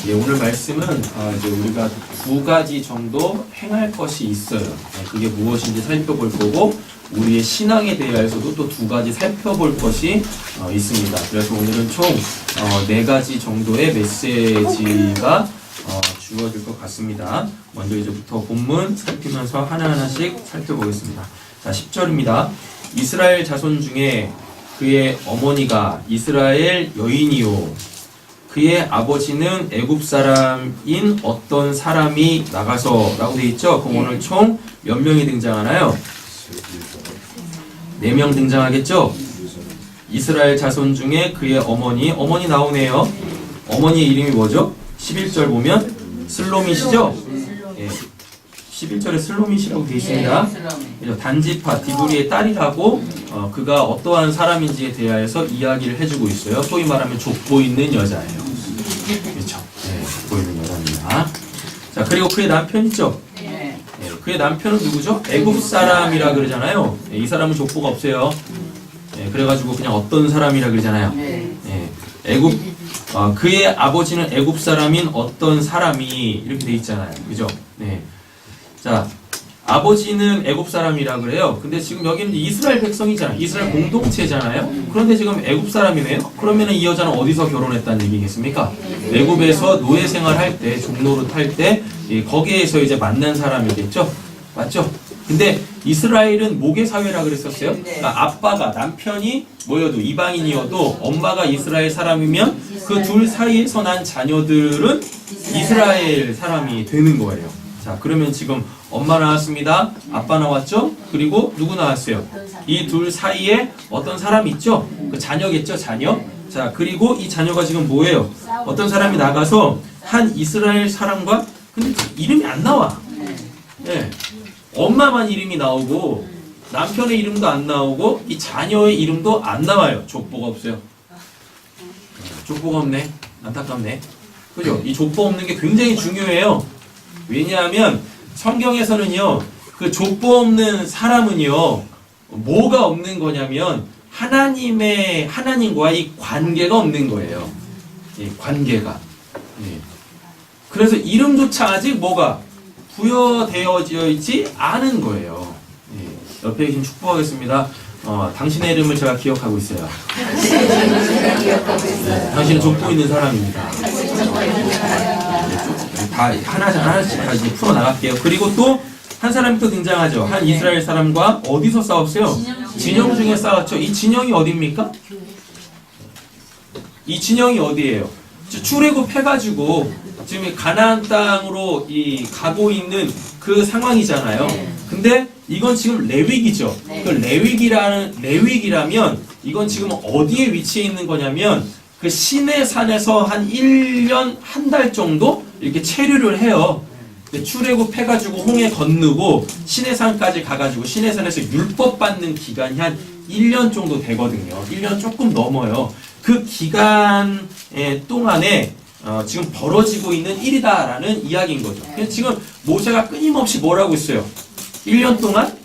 예, 오늘 말씀은 이제 우리가 두 가지 정도 행할 것이 있어요. 예, 그게 무엇인지 살펴볼 거고 우리의 신앙에 대해서도 또 두 가지 살펴볼 것이 있습니다. 그래서 오늘은 총 네 가지 정도의 메시지가 주어질 것 같습니다. 먼저 이제부터 본문 살피면서 하나하나씩 살펴보겠습니다. 자, 10절입니다. 이스라엘 자손 중에 그의 어머니가 이스라엘 여인이요 그의 아버지는 애굽 사람인 어떤 사람이 나가서 라고 되어 있죠. 그럼 오늘 총 몇 명이 등장하나요? 4명 등장하겠죠. 이스라엘 자손 중에 그의 어머니 나오네요. 어머니의 이름이 뭐죠? 11절 보면 슬로밋이죠. 예, 11절에 슬로밋이라고 되어 있습니다. 단지파 디브리의 딸이라고 그가 어떠한 사람인지에 대하여서 이야기를 해주고 있어요. 소위 말하면 족보 있는 여자예요. 그렇죠? 네, 족보 있는 여자입니다. 자, 그리고 그의 남편 있죠? 네, 그의 남편은 누구죠? 애굽 사람이라 그러잖아요. 네, 이 사람은 족보가 없어요. 네, 그래가지고 그냥 어떤 사람이라 그러잖아요. 네, 애굽 그의 아버지는 애굽 사람인 어떤 사람이 이렇게 돼 있잖아요. 그죠? 네. 자, 아버지는 애굽 사람이라 그래요. 근데 지금 여기는 이스라엘 백성이잖아요. 이스라엘 공동체잖아요. 그런데 지금 애굽 사람이네요. 그러면은 이 여자는 어디서 결혼했다는 얘기겠습니까? 애굽에서 노예 생활할 때, 종노릇 할 때 거기에서 이제 만난 사람이겠죠. 맞죠? 근데 이스라엘은 모계 사회라 그랬었어요. 그러니까 아빠가 남편이 뭐여도 이방인이어도 엄마가 이스라엘 사람이면 그 둘 사이에서 난 자녀들은 이스라엘 사람이 되는 거예요. 자, 그러면 지금 엄마 나왔습니다. 아빠 나왔죠? 그리고 누구 나왔어요? 이 둘 사이에 어떤 사람이 있죠? 그 자녀겠죠, 자녀? 자, 그리고 이 자녀가 지금 뭐예요? 어떤 사람이 나가서 한 이스라엘 사람과 근데 이름이 안 나와. 예. 엄마만 이름이 나오고 남편의 이름도 안 나오고 이 자녀의 이름도 안 나와요. 족보가 없어요. 족보가 없네. 안타깝네. 그죠? 이 족보 없는 게 굉장히 중요해요. 왜냐하면 성경에서는요, 그 족보 없는 사람은요, 뭐가 없는 거냐면 하나님과의 관계가 없는 거예요. 예, 관계가. 예. 그래서 이름조차 아직 뭐가 부여되어져 있지 않은 거예요. 예. 옆에 계신 축복하겠습니다. 당신의 이름을 제가 기억하고 있어요. 네, 당신은 족보 있는 사람입니다. 다 하나씩 다 이제 풀어 나갈게요. 그리고 또 한 사람이 또 등장하죠. 한 이스라엘 사람과 어디서 싸웠어요? 진영 중에 싸웠죠. 이 진영이 어디입니까? 이 진영이 어디예요? 출애굽해가지고 지금 가나안 땅으로 가고 있는 그 상황이잖아요. 근데 이건 지금 레위기죠. 그 레위기라면 이건 지금 어디에 위치해 있는 거냐면 그 시내산에서 한 1년 한 달 정도 이렇게 체류를 해요. 출애굽해가지고 홍해 건너고 시내산까지 가가지고 시내산에서 율법 받는 기간이 한 1년 정도 되거든요. 1년 조금 넘어요. 그 기간 동안에 지금 벌어지고 있는 일이다라는 이야기인 거죠. 그래서 지금 모세가 끊임없이 뭐라고 있어요? 1년 동안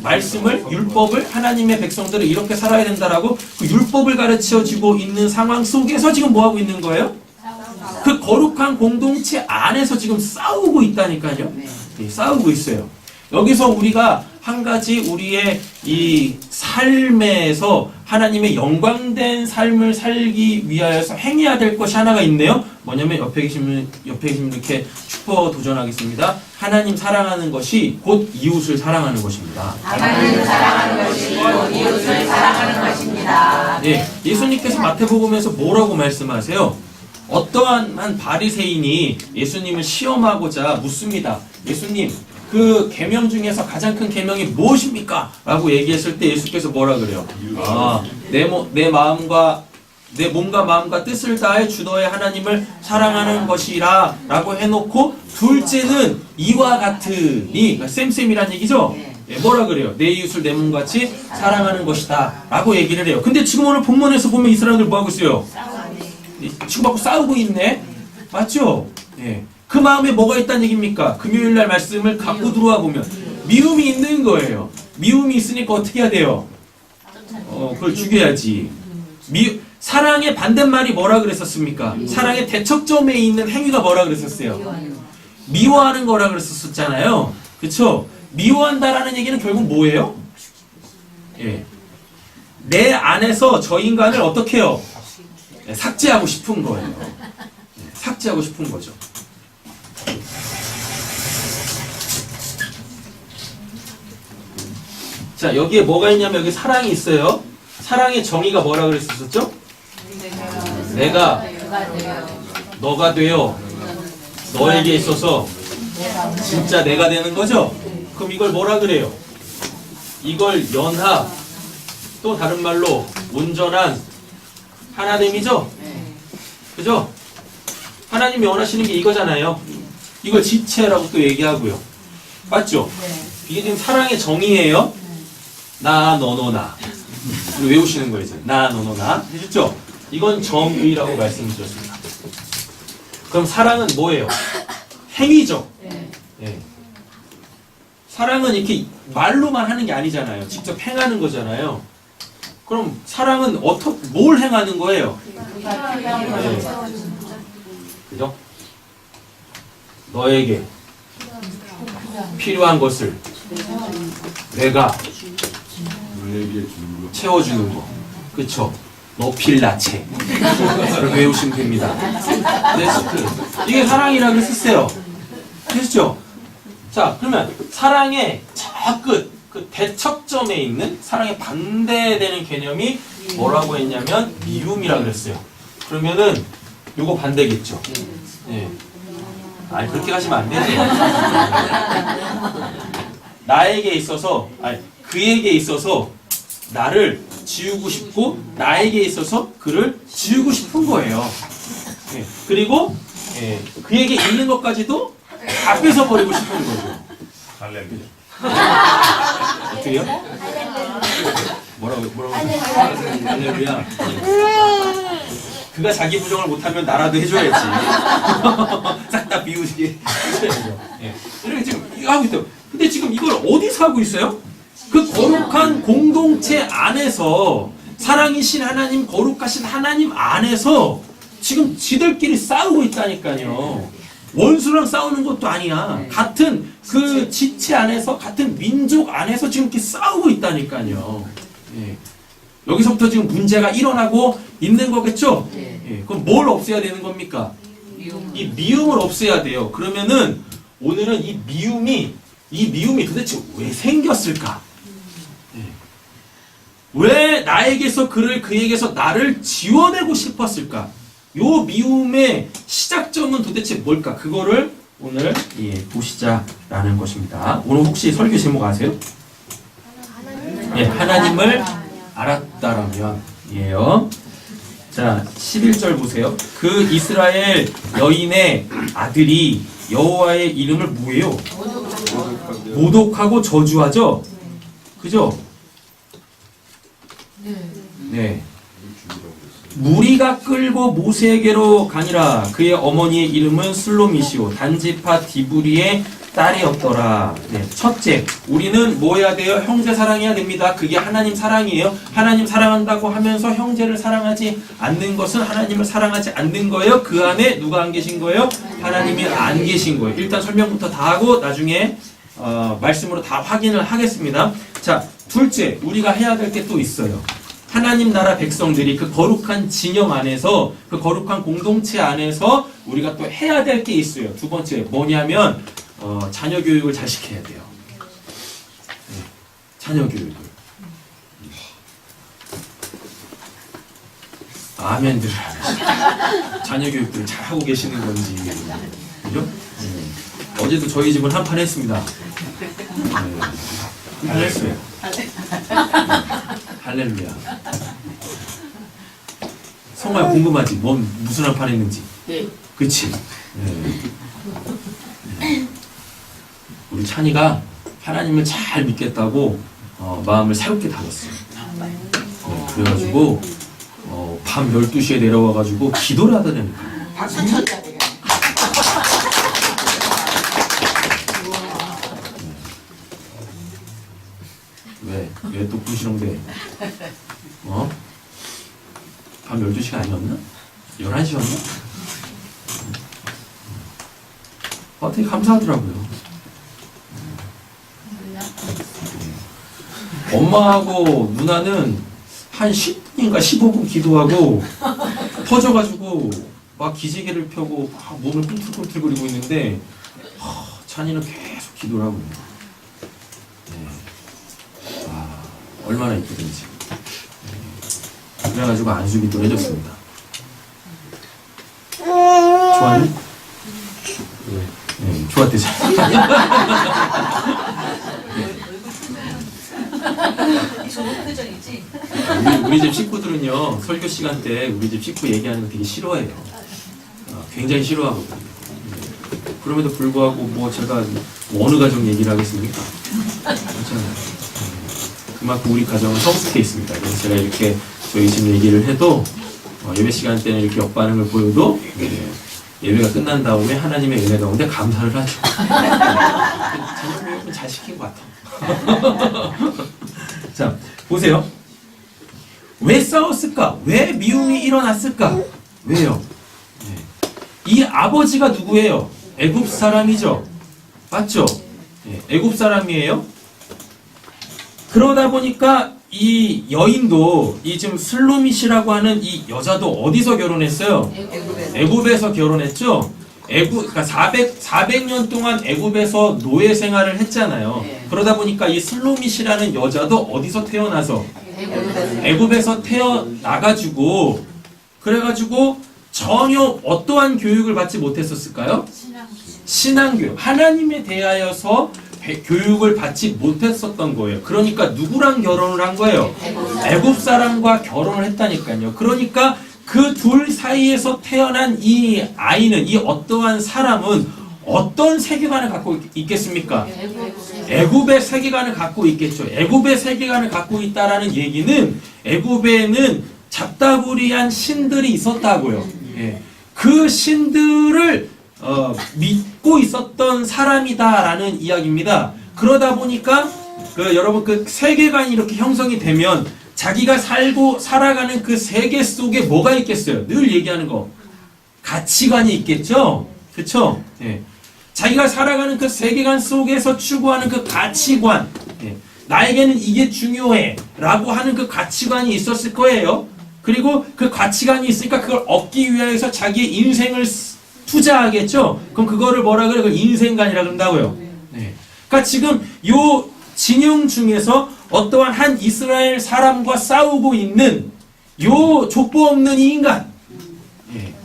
말씀을 율법을 하나님의 백성들은 이렇게 살아야 된다라고 그 율법을 가르쳐주고 있는 상황 속에서 지금 뭐 하고 있는 거예요? 그 거룩한 공동체 안에서 지금 싸우고 있다니까요. 네, 싸우고 있어요. 여기서 우리가 한 가지 우리의 이 삶에서 하나님의 영광된 삶을 살기 위하여서 행해야 될 것이 하나가 있네요. 뭐냐면 옆에 계시면 이렇게 축복 도전하겠습니다. 하나님 사랑하는 것이 곧 이웃을 사랑하는 것입니다. 하나님 사랑하는 것이 곧 이웃을 사랑하는 것입니다. 네, 예수님께서 마태복음에서 뭐라고 말씀하세요? 어떠한 한 바리새인이 예수님을 시험하고자 묻습니다. 예수님, 그 계명 중에서 가장 큰 계명이 무엇입니까? 라고 얘기했을 때 예수께서 뭐라 그래요? 내 몸과 마음과 뜻을 다해 주 너의 하나님을 사랑하는 것이라 라고 해놓고 둘째는 이와 같으니 그러니까 쌤쌤이란 얘기죠? 뭐라 그래요? 내 이웃을 내 몸같이 사랑하는 것이다 라고 얘기를 해요. 근데 지금 오늘 본문에서 보면 이 사람들 뭐하고 있어요? 치고받고 싸우고 있네? 맞죠? 예. 그 마음에 뭐가 있다는 얘기입니까? 금요일날 말씀을 갖고 들어와 보면 미움이 있는 거예요. 미움이 있으니까 어떻게 해야 돼요? 그걸 죽여야지. 사랑의 반대말이 뭐라 그랬었습니까? 사랑의 대척점에 있는 행위가 뭐라 그랬었어요? 미워하는 거라 그랬었잖아요. 그쵸? 미워한다라는 얘기는 결국 뭐예요? 예. 내 안에서 저 인간을 어떻게 해요? 예, 삭제하고 싶은 거예요. 예, 삭제하고 싶은 거죠. 자, 여기에 뭐가 있냐면 여기 사랑이 있어요. 사랑의 정의가 뭐라 그랬었죠? 내가 너가 되어 너에게 있어서 진짜 내가 되는 거죠? 그럼 이걸 뭐라 그래요? 이걸 연합, 또 다른 말로 온전한 하나됨이죠? 그죠? 하나님이 원하시는 게 이거잖아요. 이걸 지체라고 또 얘기하고요. 맞죠? 이게 지금 사랑의 정의예요. 나, 너, 나. 외우시는 거예요, 이제. 나, 너, 나. 해줬죠? 이건 정의라고 말씀드렸습니다. 그럼 사랑은 뭐예요? 행위죠? 네. 사랑은 이렇게 말로만 하는 게 아니잖아요. 직접 행하는 거잖아요. 그럼 사랑은 뭘 행하는 거예요? 네. 그죠? 너에게 필요한 것을 내가 채워주는 거. 그쵸? 너 필라체. 이렇게 외우시면 됩니다. 이게 사랑이라고 했었어요. 됐죠? 자, 그러면 사랑의 저 끝, 그 대척점에 있는 사랑의 반대되는 개념이 뭐라고 했냐면 미움이라고 그랬어요. 그러면은 요거 반대겠죠? 네. 아니, 그렇게 가시면 안 되죠. 나에게 있어서, 그에게 있어서 나를 지우고 싶고 나에게 있어서 그를 지우고 싶은 거예요. 네. 그리고 그에게 있는 것까지도 다 뺏어버리고 싶은 거죠. 어떻게요? 뭐라고? 할렐루야. 그가 자기 부정을 못하면 나라도 해줘야지. 싹 다 비우시게 해줘야죠. 예. 이렇게 지금 이거 하고 있어요. 근데 지금 이걸 어디서 하고 있어요? 그 거룩한 공동체 안에서 사랑이신 하나님, 거룩하신 하나님 안에서 지금 지들끼리 싸우고 있다니까요. 원수랑 싸우는 것도 아니야. 같은 그 지체 안에서, 같은 민족 안에서 지금 이렇게 싸우고 있다니까요. 예. 여기서부터 지금 문제가 일어나고 있는 거겠죠? 예. 그럼 뭘 없애야 되는 겁니까? 이 미움을 없애야 돼요. 그러면은 오늘은 이 미움이 도대체 왜 생겼을까? 왜 나에게서 그에게서 나를 지워내고 싶었을까? 요 미움의 시작점은 도대체 뭘까? 그거를 오늘 보시자라는 것입니다. 오늘 혹시 설교 제목 아세요? 하나님을 알았다라면 이에요. 자, 11절 보세요. 그 이스라엘 여인의 아들이 여호와의 이름을 뭐예요? 모독하고 저주하죠? 그죠? 네. 무리가 끌고 모세에게로 가니라. 그의 어머니의 이름은 슬로미시오. 단지파 디브리의 딸이었더라. 네. 첫째, 우리는 뭐 해야 돼요? 형제 사랑해야 됩니다. 그게 하나님 사랑이에요. 하나님 사랑한다고 하면서 형제를 사랑하지 않는 것은 하나님을 사랑하지 않는 거예요. 그 안에 누가 안 계신 거예요? 하나님이 안 계신 거예요. 일단 설명부터 다 하고 나중에 말씀으로 다 확인을 하겠습니다. 자, 둘째, 우리가 해야 될 게 또 있어요. 하나님 나라 백성들이 그 거룩한 진영 안에서, 그 거룩한 공동체 안에서 우리가 또 해야 될 게 있어요. 두 번째, 뭐냐면 자녀 교육을 잘 시켜야 돼요. 네, 자녀 교육을. 아멘들. 자녀 교육들 잘 하고 계시는 건지. 그죠? 어제도 저희 집은 한판 했습니다. 한판 했어요. 할렐루야. 성화야 궁금하지? 무슨 한판 했는지. 네. 그치? 네. 우리 찬이가 하나님을 잘 믿겠다고 마음을 새롭게 다졌어요. 네, 그래가지고 밤 12시에 내려와가지고 기도를 하더라니까. 박수 쳐줘야 되겠네. 네. 왜 또 부시렁대? 밤 12시가 아니었나? 11시였나? 되게 감사하더라고요. 엄마하고 누나는 한 10분인가 15분 기도하고 퍼져가지고 막 기지개를 펴고 막 몸을 꿈틀꿈틀거리고 있는데 찬이는 계속 기도를 하고 있는 거예요. 얼마나 이쁘든지. 그래가지고 안수기도 해줬습니다. 좋아요? 네, 좋았대잖아. 좋은 표정이지? 우리 집 식구들은요, 설교 시간 때 우리 집 식구 얘기하는 거 되게 싫어해요. 굉장히 싫어하거든요. 그럼에도 불구하고 뭐 제가 어느 가정 얘기를 하겠습니까? 그렇잖아요. 그만큼 우리 가정은 성숙해 있습니다. 그래서 제가 이렇게 저희 집 얘기를 해도 예배 시간 때는 이렇게 역반응을 보여도 예배가 끝난 다음에 하나님의 은혜 가운데 감사를 하죠. 저는 잘 시킨 것 같아. 자, 보세요. 왜 싸웠을까? 왜 미움이 일어났을까? 왜요? 이 아버지가 누구예요? 애굽 사람이죠. 맞죠? 애굽 사람이에요. 그러다 보니까 이 여인도 이 지금 슬로밋이라고 하는 이 여자도 어디서 결혼했어요? 애굽에서 결혼했죠. 그러니까 400년 동안 애굽에서 노예 생활을 했잖아요. 그러다 보니까 이 슬로밋이라는 여자도 어디서 태어나서 애굽에서 태어나가지고 그래가지고 전혀 어떠한 교육을 받지 못했었을까요? 신앙교육. 하나님에 대하여서 교육을 받지 못했었던 거예요. 그러니까 누구랑 결혼을 한 거예요? 애굽 사람과 결혼을 했다니까요. 그러니까 그 둘 사이에서 태어난 이 아이는, 이 어떠한 사람은 어떤 세계관을 갖고 있겠습니까? 애굽의 세계관을 갖고 있겠죠. 애굽의 세계관을 갖고 있다라는 얘기는 애굽에는 잡다구리한 신들이 있었다고요. 그 신들을 믿고 있었던 사람이다라는 이야기입니다. 그러다 보니까 여러분 그 세계관이 이렇게 형성이 되면 자기가 살아가는 그 세계 속에 뭐가 있겠어요? 늘 얘기하는 거 가치관이 있겠죠. 그렇죠? 자기가 살아가는 그 세계관 속에서 추구하는 그 가치관, 나에게는 이게 중요해라고 하는 그 가치관이 있었을 거예요. 그리고 그 가치관이 있으니까 그걸 얻기 위해서 자기의 인생을 투자하겠죠. 그럼 그거를 뭐라 그래요? 그걸 인생관이라 그런다고요. 그러니까 지금 요 진영 중에서 어떠한 한 이스라엘 사람과 싸우고 있는 요 족보 없는 이 인간,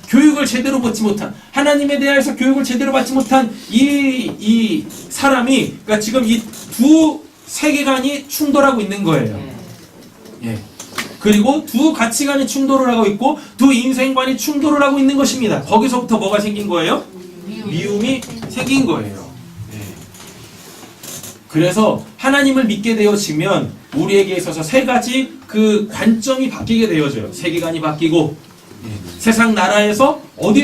교육을 제대로 받지 못한, 하나님에 대해서 교육을 제대로 받지 못한 이 사람이, 그러니까 지금 이 두 세계관이 충돌하고 있는 거예요. 그리고 두 가치관이 충돌을 하고 있고 두 인생관이 충돌을 하고 있는 것입니다. 거기서부터 뭐가 생긴 거예요? 미움이 생긴 거예요. 그래서 하나님을 믿게 되어지면 우리에게 있어서 세 가지 그 관점이 바뀌게 되어져요. 세계관이 바뀌고 세상 나라에서 어디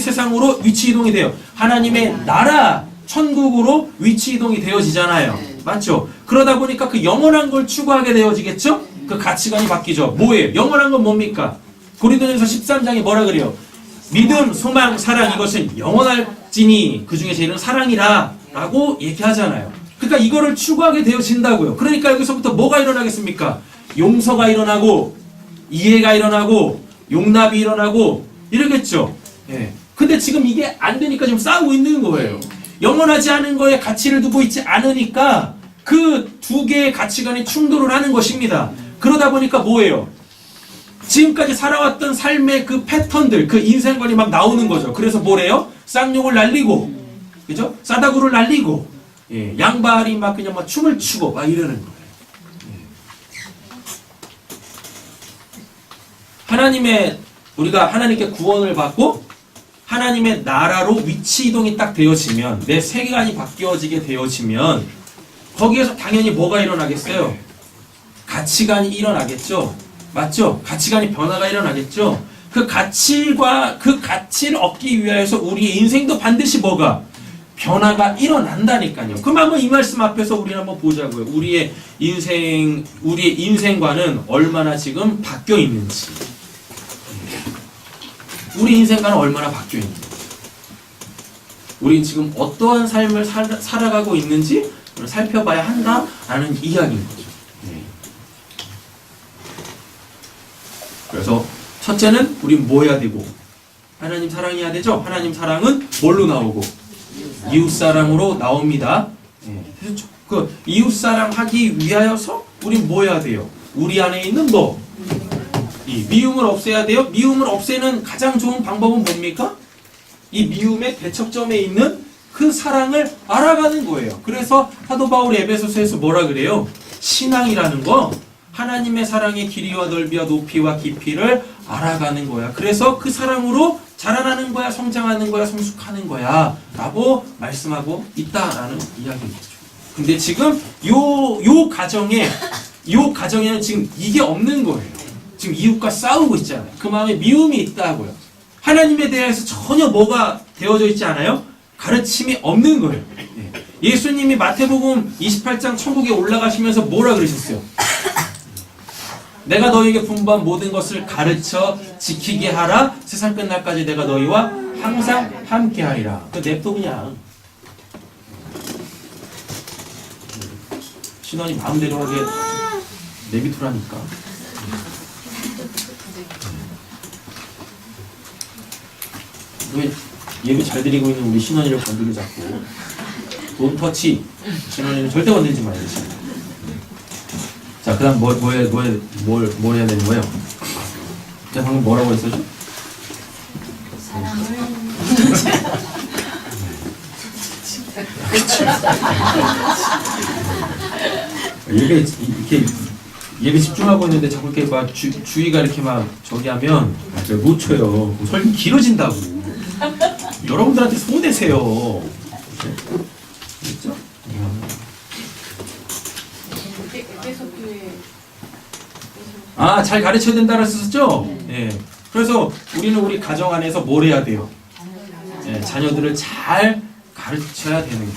세상으로 위치 이동이 돼요. 하나님의 나라 천국으로 위치 이동이 되어지잖아요. 맞죠? 그러다 보니까 그 영원한 걸 추구하게 되어지겠죠? 그 가치관이 바뀌죠. 뭐예요? 영원한 건 뭡니까? 고린도전서 13장에 뭐라 그래요? 믿음, 소망, 사랑 이것은 영원할지니 그 중에 제일은 사랑이라 라고 얘기하잖아요. 그러니까 이거를 추구하게 되어진다고요. 그러니까 여기서부터 뭐가 일어나겠습니까? 용서가 일어나고 이해가 일어나고 용납이 일어나고 이러겠죠. 근데 지금 이게 안 되니까 지금 싸우고 있는 거예요. 영원하지 않은 거에 가치를 두고 있지 않으니까 그 두 개의 가치관이 충돌을 하는 것입니다. 그러다 보니까 뭐예요? 지금까지 살아왔던 삶의 그 패턴들, 그 인생관이 막 나오는 거죠. 그래서 뭐래요? 쌍욕을 날리고, 그죠? 싸다구를 날리고, 양발이 막 그냥 막 춤을 추고 막 이러는 거예요. 우리가 하나님께 구원을 받고 하나님의 나라로 위치 이동이 딱 되어지면, 내 세계관이 바뀌어지게 되어지면 거기에서 당연히 뭐가 일어나겠어요? 가치관이 일어나겠죠. 맞죠? 가치관이 변화가 일어나겠죠. 그 가치를 얻기 위해서 우리의 인생도 반드시 뭐가? 변화가 일어난다니까요. 그럼 한번 이 말씀 앞에서 우리 한번 보자고요. 우리의 인생관은 얼마나 지금 바뀌어 있는지. 우리 인생과는 얼마나 바뀌어 있는지, 우리 지금 어떠한 삶을 살아가고 있는지 살펴봐야 한다라는 이야기인 거죠. 그래서 첫째는 우린 뭐 해야 되고, 하나님 사랑해야 되죠. 하나님 사랑은 뭘로 나오고? 이웃 사랑으로 나옵니다. 그래서 그 이웃 사랑하기 위하여서 우린 뭐 해야 돼요? 우리 안에 있는 뭐? 이 미움을 없애야 돼요. 미움을 없애는 가장 좋은 방법은 뭡니까? 이 미움의 대척점에 있는 그 사랑을 알아가는 거예요. 그래서 사도 바울이 에베소서에서 뭐라 그래요? 신앙이라는 거, 하나님의 사랑의 길이와 넓이와 높이와 깊이를 알아가는 거야. 그래서 그 사랑으로 자라나는 거야, 성장하는 거야, 성숙하는 거야 라고 말씀하고 있다라는 이야기겠죠. 근데 지금 요 가정에는 지금 이게 없는 거예요. 지금 이웃과 싸우고 있잖아요. 그 마음에 미움이 있다고요. 하나님에 대해서 전혀 뭐가 되어져 있지 않아요? 가르침이 없는 거예요. 예수님이 마태복음 28장 천국에 올라가시면서 뭐라 그러셨어요? 내가 너희에게 분부한 모든 것을 가르쳐 지키게 하라. 세상 끝날까지 내가 너희와 항상 함께 하리라. 그 냅둬 그냥. 신원이 마음대로 하게 내비두라니까. 왜 예배 잘 드리고 있는 우리 신원이를 건드려 잡고 돈 터치. 신원이는 절대 건들지 말아야지. 자, 그 다음 뭘 해야 되는 거예요? 제가 방금 뭐라고 했었죠? 사랑을 이렇게 예배 집중하고 있는데 자꾸 이렇게 막 주의가 이렇게 막 저기 하면 제가 못 쳐요. 설교 길어진다고. 여러분들한테 손대세요. 그렇죠? 아, 잘 가르쳐야 된다고 했었죠? 예. 그래서 우리는 우리 가정 안에서 뭘 해야 돼요? 예, 자녀들을 잘 가르쳐야 되는 거예요.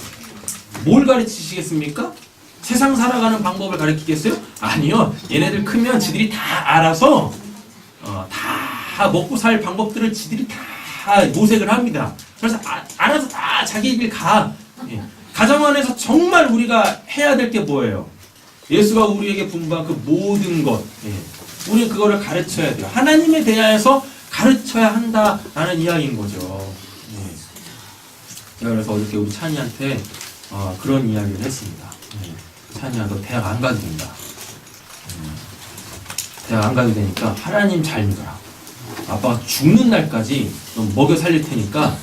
뭘 가르치시겠습니까? 세상 살아가는 방법을 가르치겠어요? 아니요. 얘네들 크면 지들이 다 알아서 다 먹고 살 방법들을 지들이 다 모색을 합니다. 그래서 알아서 다 자기 길 가. 예. 가정 안에서 정말 우리가 해야 될 게 뭐예요? 예수가 우리에게 분부한 그 모든 것, 우리는 그거를 가르쳐야 돼요. 하나님에 대하여서 가르쳐야 한다라는 이야기인 거죠. 제가 그래서 어저께 우리 찬이한테 그런 이야기를 했습니다. 찬이야, 너 대학 안 가도 된다. 대학 안 가도 되니까 하나님 잘 믿어라. 아빠가 죽는 날까지 너 먹여 살릴 테니까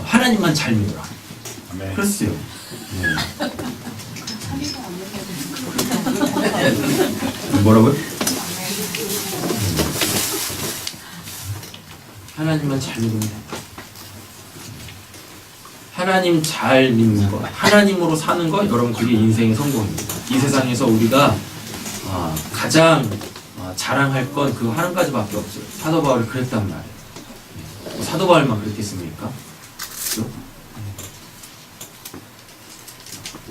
하나님만 잘 믿어라. 그랬어요. 뭐라고요? 하나님만 잘 믿으면 된다. 하나님 잘 믿는 것, 하나님으로 사는 것, 여러분 그게 인생의 성공입니다. 이 세상에서 우리가 가장 자랑할 건 그 한 가지밖에 없어요. 사도 바울이 그랬단 말이에요. 사도 바울만 그랬겠습니까? 그렇죠?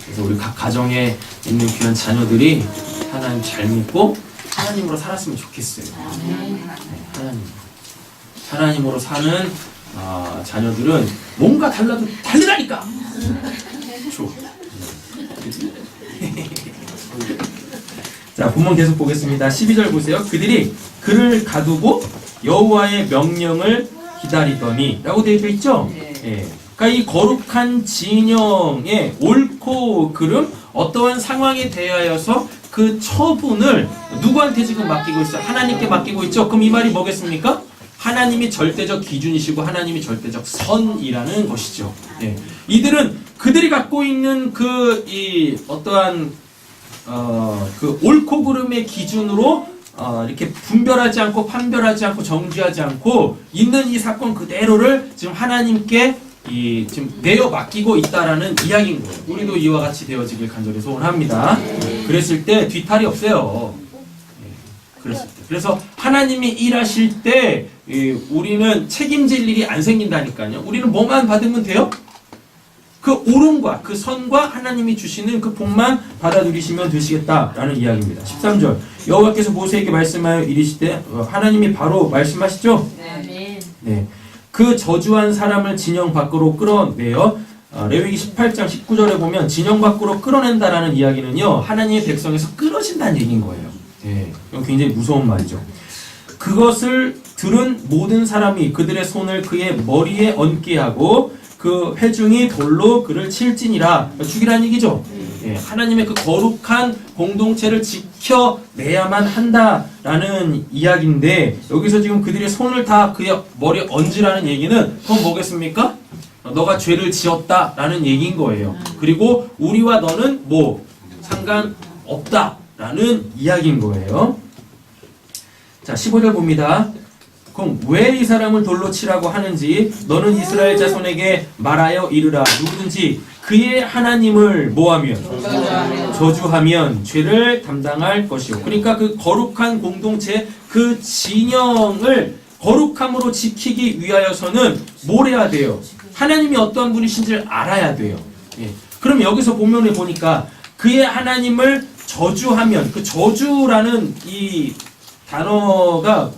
그래서 우리 각 가정에 있는 귀한 자녀들이 하나님 잘 믿고 하나님으로 살았으면 좋겠어요. 하나님으로 사는 자녀들은 뭔가 달라도 다르다니까. 자, 본문 계속 보겠습니다. 12절 보세요. 그들이 그를 가두고 여호와의 명령을 기다리더니 라고 되어 있죠? 예. 그러니까 이 거룩한 진영의 옳고 그름, 어떠한 상황에 대하여서 그 처분을 누구한테 지금 맡기고 있어요? 하나님께 맡기고 있죠? 그럼 이 말이 뭐겠습니까? 하나님이 절대적 기준이시고 하나님이 절대적 선이라는 것이죠. 예. 이들은 그들이 갖고 있는 어떠한 그 옳고 그름의 기준으로 이렇게 분별하지 않고 판별하지 않고 정죄하지 않고 있는 이 사건 그대로를 지금 하나님께 지금 내어 맡기고 있다라는 이야기인 거예요. 우리도 이와 같이 되어지길 간절히 소원합니다. 그랬을 때 뒤탈이 없어요. 그랬을 때. 그래서 하나님이 일하실 때 우리는 책임질 일이 안 생긴다니까요. 우리는 뭐만 받으면 돼요? 그 옳음과 그 선과 하나님이 주시는 그 복만 받아 누리시면 되시겠다라는 이야기입니다. 13절 여호와께서 모세에게 말씀하여 이르시되 하나님이 바로 말씀하시죠? 네. 그 저주한 사람을 진영 밖으로 끌어내어 레위기 18장 19절에 보면 진영 밖으로 끌어낸다라는 이야기는요. 하나님의 백성에서 끊어진다는 얘기인 거예요. 네. 이건 굉장히 무서운 말이죠. 그것을 들은 모든 사람이 그들의 손을 그의 머리에 얹게 하고 그 회중이 돌로 그를 칠지니라. 죽이라는 얘기죠. 예, 하나님의 그 거룩한 공동체를 지켜내야만 한다라는 이야기인데 여기서 지금 그들의 손을 다 그의 머리에 얹으라는 얘기는 그건 뭐겠습니까? 너가 죄를 지었다라는 얘기인 거예요. 그리고 우리와 너는 뭐 상관없다라는 이야기인 거예요. 자, 15절 봅니다. 그럼 왜 이 사람을 돌로 치라고 하는지 너는 이스라엘 자손에게 말하여 이르라. 누구든지 그의 하나님을 뭐하면 저주하면 죄를 담당할 것이요. 그러니까 그 거룩한 공동체 그 진영을 거룩함으로 지키기 위하여서는 뭘 해야 돼요? 하나님이 어떠한 분이신지를 알아야 돼요. 예. 그럼 여기서 본문에 보니까 그의 하나님을 저주하면 그 저주라는 이 단어가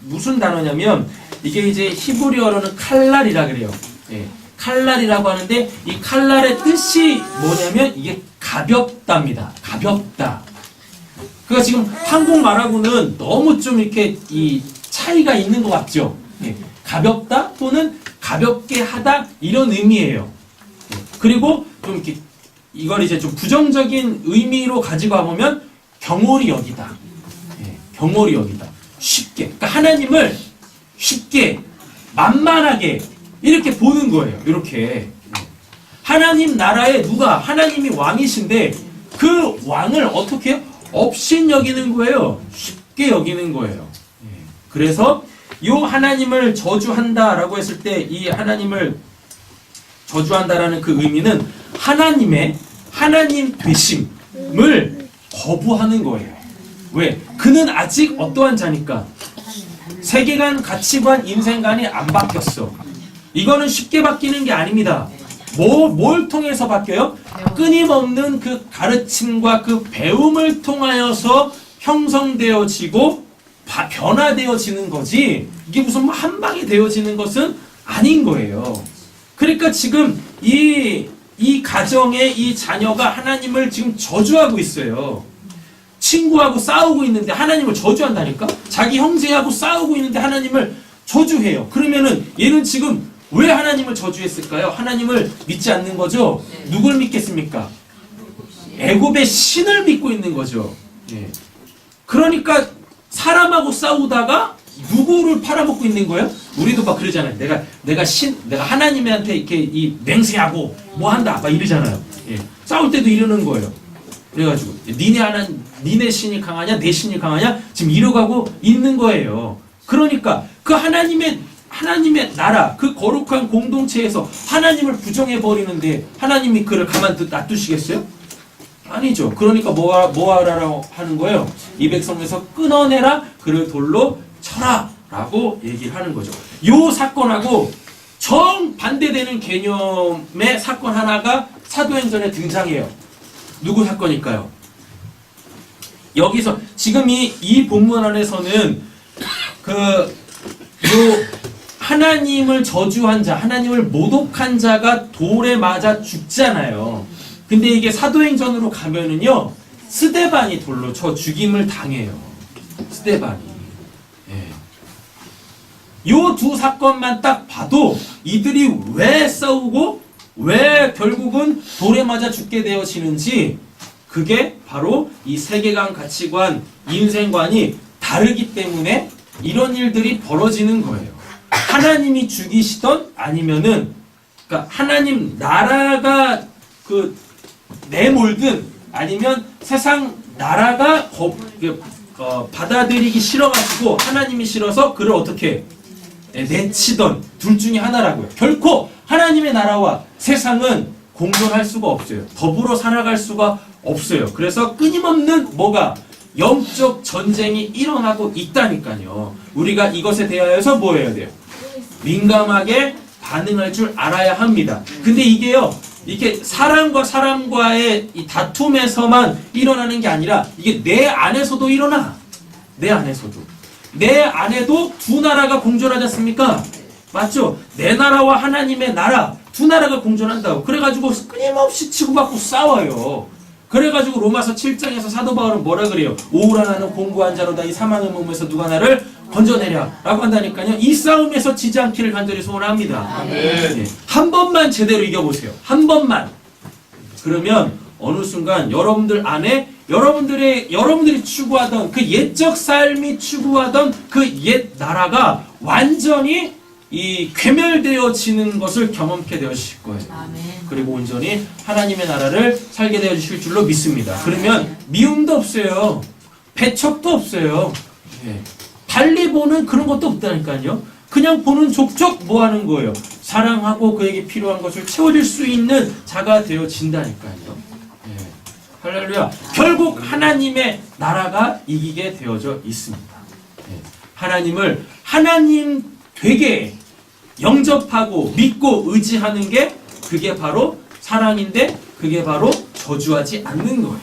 무슨 단어냐면 이게 이제 히브리어로는 칼날이라 그래요. 예. 칼날이라고 하는데 이 칼날의 뜻이 뭐냐면 이게 가볍답니다. 가볍다. 그러니까 지금 한국말하고는 너무 좀 이렇게 이 차이가 있는 것 같죠. 예. 가볍다 또는 가볍게 하다 이런 의미예요. 예. 그리고 좀 이렇게 이걸 이제 좀 부정적인 의미로 가지고 와보면 경홀히 여기다. 예. 경홀히 여기다. 쉽게. 그러니까 하나님을 쉽게 만만하게 이렇게 보는 거예요. 이렇게. 하나님 나라에 누가 하나님이 왕이신데 그 왕을 어떻게 해요? 업신 여기는 거예요. 쉽게 여기는 거예요. 그래서 이 하나님을 저주한다라고 했을 때 이 하나님을 저주한다라는 그 의미는 하나님 되심을 거부하는 거예요. 왜? 그는 아직 어떠한 자니까 세계관, 가치관, 인생관이 안 바뀌었어. 이거는 쉽게 바뀌는 게 아닙니다. 뭘 통해서 바뀌어요? 끊임없는 그 가르침과 그 배움을 통하여서 형성되어지고 변화되어지는 거지 이게 무슨 한 방에 되어지는 것은 아닌 거예요. 그러니까 지금 이 가정의 이 자녀가 하나님을 지금 저주하고 있어요. 친구하고 싸우고 있는데 하나님을 저주한다니까? 자기 형제하고 싸우고 있는데 하나님을 저주해요. 그러면은 얘는 지금 왜 하나님을 저주했을까요? 하나님을 믿지 않는 거죠? 누굴 믿겠습니까? 애굽의 신을 믿고 있는 거죠. 예. 그러니까 사람하고 싸우다가 누구를 팔아먹고 있는 거예요? 우리도 막 그러잖아요. 내가 하나님한테 이렇게 이 맹세하고 뭐 한다 막 이러잖아요. 예. 싸울 때도 이러는 거예요. 그래가지고 니네 신이 강하냐 내 신이 강하냐 지금 이러가고 있는 거예요. 그러니까 그 하나님의 나라 그 거룩한 공동체에서 하나님을 부정해 버리는데 하나님이 그를 가만 놔두시겠어요? 아니죠. 그러니까 뭐 하라고 하는 거예요? 이 백성에서 끊어내라 그를 돌로 쳐라 라고 얘기를 하는 거죠. 요 사건하고 정반대되는 개념의 사건 하나가 사도행전에 등장해요. 누구 사건일까요? 여기서 지금 이 본문 안에서는 하나님을 저주한 자, 하나님을 모독한 자가 돌에 맞아 죽잖아요. 근데 이게 사도행전으로 가면은요, 스데반이 돌로 쳐 죽임을 당해요. 스데반이. 예. 요 두 사건만 딱 봐도 이들이 왜 싸우고 왜 결국은 돌에 맞아 죽게 되어지는지 그게 바로 이 세계관, 가치관, 인생관이 다르기 때문에 이런 일들이 벌어지는 거예요. 하나님이 죽이시던 아니면은 그러니까 하나님 나라가 내몰든 아니면 세상 나라가 받아들이기 싫어가지고 하나님이 싫어서 그를 어떻게 내치던 둘 중에 하나라고요. 결코 하나님의 나라와 세상은 공존할 수가 없어요. 더불어 살아갈 수가 없어요. 그래서 끊임없는 영적 전쟁이 일어나고 있다니까요. 우리가 이것에 대하여서 뭐 해야 돼요? 민감하게 반응할 줄 알아야 합니다. 근데 이게 사람과 사람과의 이 다툼에서만 일어나는 게 아니라 이게 내 안에서도 일어나. 내 안에서도. 내 안에도 두 나라가 공존하지 않습니까? 맞죠? 내 나라와 하나님의 나라 두 나라가 공존한다고. 그래가지고 끊임없이 치고받고 싸워요. 그래가지고 로마서 7장에서 사도 바울은 뭐라 그래요? 오후라 나는 공고한 자로다 이 사망의 몸에서 누가 나를 건져내랴 라고 한다니까요. 이 싸움에서 지지 않기를 간절히 소원합니다. 네. 한 번만 제대로 이겨보세요. 한 번만. 그러면 어느 순간 여러분들 안에 여러분들이 추구하던 그 옛적 삶이 추구하던 그 옛 나라가 완전히 이 괴멸되어지는 것을 경험케 되어지실 거예요. 그리고 온전히 하나님의 나라를 살게 되어지실 줄로 믿습니다. 그러면 미움도 없어요. 배척도 없어요. 달리 보는 그런 것도 없다니까요. 그냥 보는 족족 뭐 하는 거예요? 사랑하고 그에게 필요한 것을 채워줄 수 있는 자가 되어진다니까요. 할렐루야. 결국 하나님의 나라가 이기게 되어져 있습니다. 하나님을 하나님 되게 영접하고 믿고 의지하는 게 그게 바로 사랑인데 그게 바로 저주하지 않는 거예요.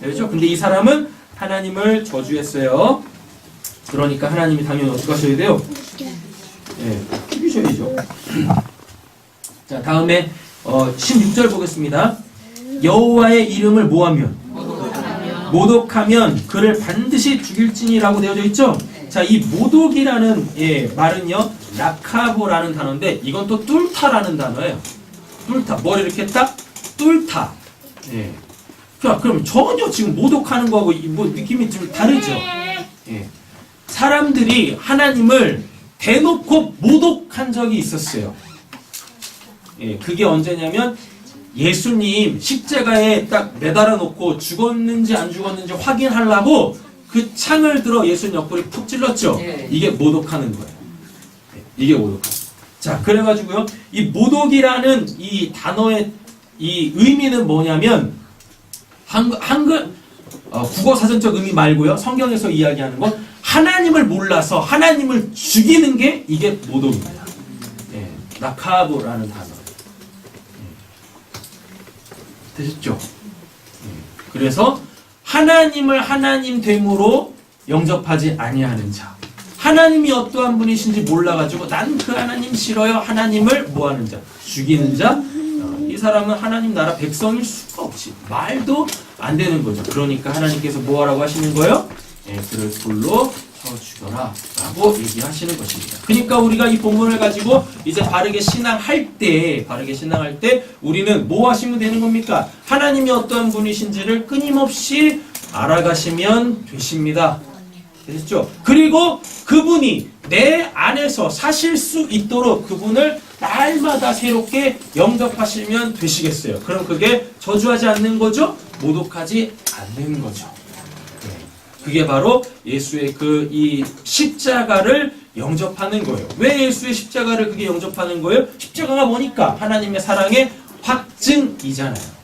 그렇죠? 근데 이 사람은 하나님을 저주했어요. 그러니까 하나님이 당연히 어떻게 하셔야 돼요? 죽이셔야죠. 자, 다음에 16절 보겠습니다. 여호와의 이름을 뭐하면? 모독하면 그를 반드시 죽일지니라고 되어져 있죠? 자, 이 모독이라는 말은요, 라카보라는 단어인데, 이건 또 뚫다라는 단어예요. 뚫다. 머리 이렇게 딱 뚫다. 자, 그럼 전혀 지금 모독하는 거하고 뭐 느낌이 좀 다르죠? 사람들이 하나님을 대놓고 모독한 적이 있었어요. 그게 언제냐면, 예수님 십자가에 딱 매달아 놓고 죽었는지 안 죽었는지 확인하려고 그 창을 들어 예수님 옆구리 푹 찔렀죠. 이게 모독하는 거예요. 이게 모독. 자, 그래가지고요, 이 모독이라는 이 단어의 이 의미는 뭐냐면 한글 국어 사전적 의미 말고요, 성경에서 이야기하는 건 하나님을 몰라서 하나님을 죽이는 게 이게 모독입니다. 나카보라는 단어. 되셨죠? 그래서 하나님을 하나님 됨으로 영접하지 아니하는 자, 하나님이 어떠한 분이신지 몰라가지고 난 그 하나님 싫어요, 하나님을 뭐하는 자, 죽이는 자, 이 사람은 하나님 나라 백성일 수가 없지. 말도 안 되는 거죠. 그러니까 하나님께서 뭐하라고 하시는 거예요? 그를 돌로 쳐 죽여라 라고 얘기하시는 것입니다. 그러니까 우리가 이 본문을 가지고 이제 바르게 신앙할 때 우리는 뭐 하시면 되는 겁니까? 하나님이 어떠한 분이신지를 끊임없이 알아가시면 되십니다. 되셨죠? 그리고 그분이 내 안에서 사실 수 있도록 그분을 날마다 새롭게 영접하시면 되시겠어요. 그럼 그게 저주하지 않는 거죠? 모독하지 않는 거죠. 그게 바로 예수의 그 이 십자가를 영접하는 거예요. 왜 예수의 십자가를 그게 영접하는 거예요? 십자가가 뭐니까? 하나님의 사랑의 확증이잖아요.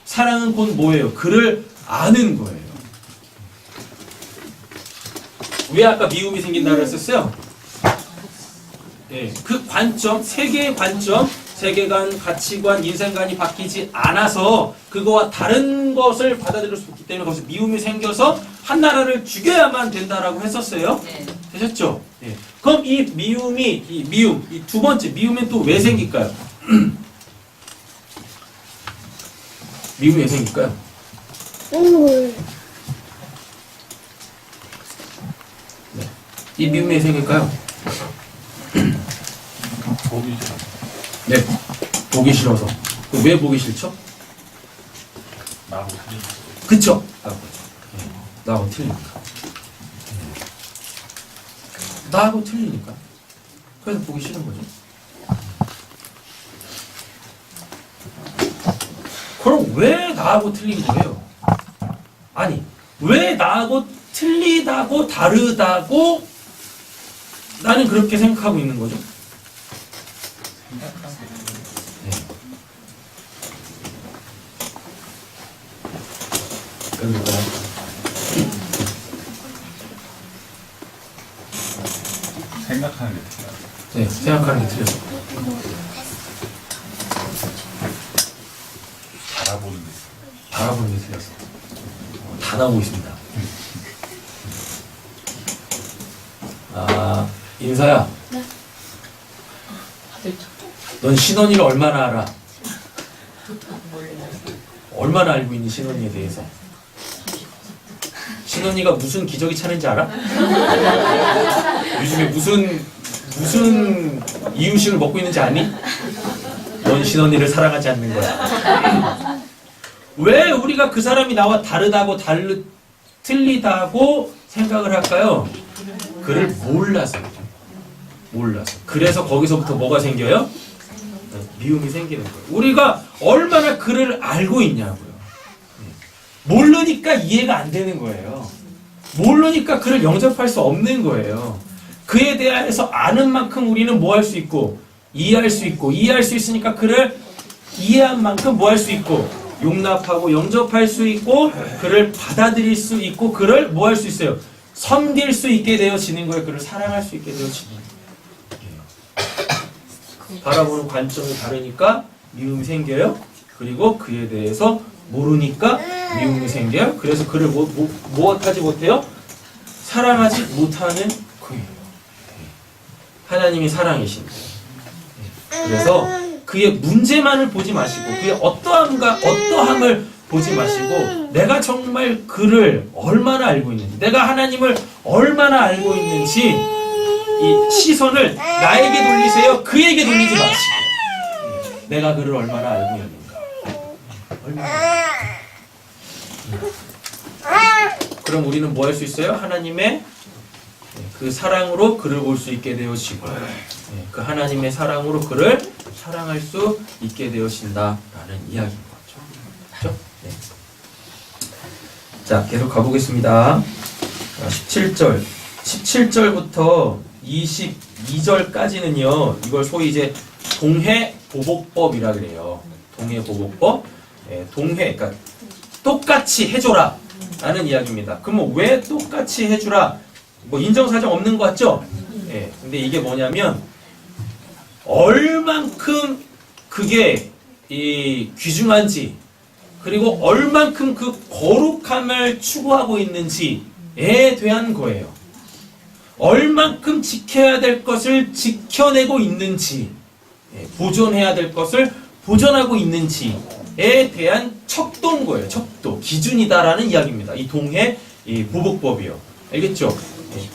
사랑은 곧 뭐예요? 그를 아는 거예요. 왜 아까 미움이 생긴다고 했었어요? 그 관점, 세계의 관점, 세계관, 가치관, 인생관이 바뀌지 않아서 그거와 다른 것을 받아들일 수 없기 때문에 거기서 미움이 생겨서 한 나라를 죽여야만 된다라고 했었어요. 되셨죠? 그럼 이 미움, 이 두 번째 미움은 또 왜 생길까요? 미움이 왜 생길까요? 이 미움이 왜 생길까요? 네, 보기 싫어서. 왜 보기 싫죠? 나하고 틀리니까. 그쵸? 나하고 틀리니까. 나하고 틀리니까. 그래서 보기 싫은 거죠. 그럼 왜 나하고 틀린 거예요? 아니, 왜 나하고 틀리다고 다르다고 나는 그렇게 생각하고 있는 거죠? 그러니까요. 생각하는 게 틀려. 네, 생각하는 게 틀려서. 바라보는 게 바라보는 게 틀려서. 다 나오고 있습니다. 은서야. 넌 신원이를 얼마나 알아? 얼마나 알고 있니 신원이에 대해서? 신원이가 무슨 기저귀 차는지 알아? 요즘에 무슨 이유식을 먹고 있는지 아니? 넌 신원이를 사랑하지 않는 거야. 왜 우리가 그 사람이 나와 다르다고 틀리다고 생각을 할까요? 그를 몰라서. 그래서 거기서부터 뭐가 생겨요? 미움이 생기는 거예요. 우리가 얼마나 그를 알고 있냐고요. 모르니까 이해가 안 되는 거예요. 모르니까 그를 영접할 수 없는 거예요. 그에 대해서 아는 만큼 우리는 뭐 할 수 있고 이해할 수 있고 이해할 수 있으니까 그를 이해한 만큼 뭐 할 수 있고 용납하고 영접할 수 있고 그를 받아들일 수 있고 그를 뭐 할 수 있어요? 섬길 수 있게 되어지는 거예요. 그를 사랑할 수 있게 되어지는 거예요. 바라보는 관점이 다르니까 미움이 생겨요. 그리고 그에 대해서 모르니까 미움이 생겨요. 그래서 그를 무엇하지 못해요? 사랑하지 못하는 거예요. 하나님이 사랑이신데. 그래서 그의 문제만을 보지 마시고 그의 어떠함을 보지 마시고 내가 정말 그를 얼마나 알고 있는지 내가 하나님을 얼마나 알고 있는지 이 시선을 나에게 돌리세요. 그에게 돌리지 마시고 내가 그를 얼마나 알고 있는가. 그럼 우리는 뭐 할 수 있어요? 하나님의 그 사랑으로 그를 볼 수 있게 되어지고 그 하나님의 사랑으로 그를 사랑할 수 있게 되어진다라는 이야기인 거죠. 그렇죠? 네. 자, 계속 가보겠습니다. 17절부터 22절까지는요. 이걸 소위 이제 동해보복법이라 그래요. 동해보복법. 그러니까 똑같이 해줘라 라는 이야기입니다. 그럼 왜 똑같이 해주라? 뭐 인정사정 없는 것 같죠? 근데 이게 뭐냐면 얼만큼 그게 귀중한지 그리고 얼만큼 그 거룩함을 추구하고 있는지에 대한 거예요. 얼만큼 지켜야 될 것을 지켜내고 있는지 보존해야 될 것을 보존하고 있는지에 대한 척도인 거예요. 척도, 기준이다라는 이야기입니다. 이 동해 보복법이요. 알겠죠?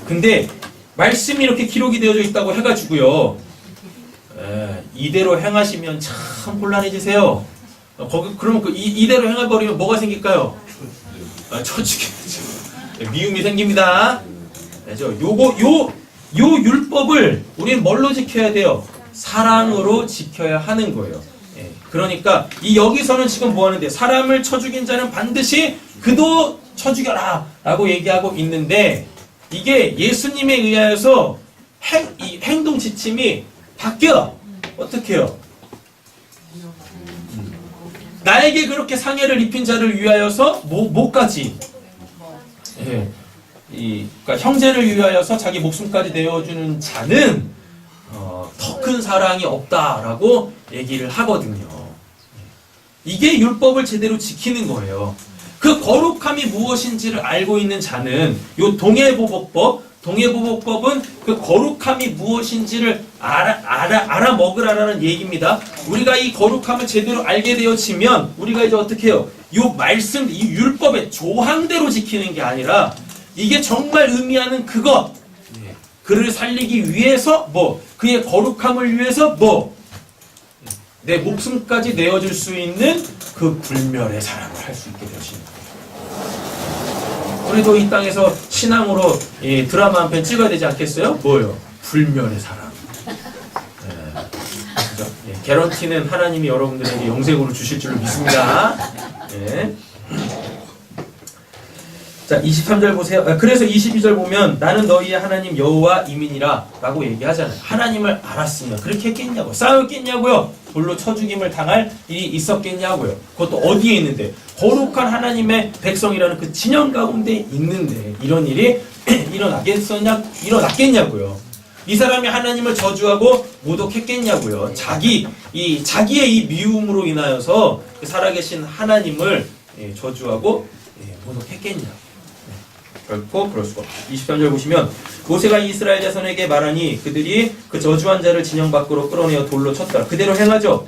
근데 말씀이 이렇게 기록이 되어져 있다고 해가지고요. 이대로 행하시면 참 곤란해지세요. 그러면 이대로 행해버리면 뭐가 생길까요? 처지겠죠. 미움이 생깁니다. 요 율법을 우리는 뭘로 지켜야 돼요? 사랑으로 지켜야 하는 거예요. 그러니까 여기서는 지금 뭐 하는데 사람을 쳐 죽인 자는 반드시 그도 쳐 죽여라 라고 얘기하고 있는데 이게 예수님에 의하여서 행동 지침이 바뀌어. 어떻게 해요? 나에게 그렇게 상해를 입힌 자를 위하여서 뭐까지? 그러니까 형제를 위하여서 자기 목숨까지 내어주는 자는 더 큰 사랑이 없다라고 얘기를 하거든요. 이게 율법을 제대로 지키는 거예요. 그 거룩함이 무엇인지를 알고 있는 자는 요 동해보복법은 그 거룩함이 무엇인지를 알아먹으라라는 얘기입니다. 우리가 이 거룩함을 제대로 알게 되어지면 우리가 이제 어떻게 해요? 요 말씀, 이 율법의 조항대로 지키는 게 아니라 이게 정말 의미하는 그것, 그를 살리기 위해서 그의 거룩함을 위해서 내 목숨까지 내어줄 수 있는 그 불멸의 사랑을 할 수 있게 되어집니다. 우리도 이 땅에서 신앙으로 드라마 한 편 찍어야 되지 않겠어요? 뭐요? 불멸의 사랑. 그죠? 개런티는 하나님이 여러분들에게 영생으로 주실 줄로 믿습니다. 자, 23절 보세요. 그래서 22절 보면 나는 너희의 하나님 여호와 이민이라 라고 얘기하잖아요. 하나님을 알았으면 그렇게 했겠냐고요. 싸웠겠냐고요. 돌로 쳐 죽임을 당할 일이 있었겠냐고요. 그것도 어디에 있는데? 거룩한 하나님의 백성이라는 그 진영 가운데 있는데 이런 일이 일어났겠냐고요. 이 사람이 하나님을 저주하고 모독했겠냐고요. 자기의 이 미움으로 인하여서 그 살아계신 하나님을 저주하고 모독했겠냐고. 결코 그럴 수가 없다. 23절 보시면 모세가 이스라엘 자손에게 말하니 그들이 그 저주한 자를 진영 밖으로 끌어내어 돌로 쳤더라. 그대로 행하죠.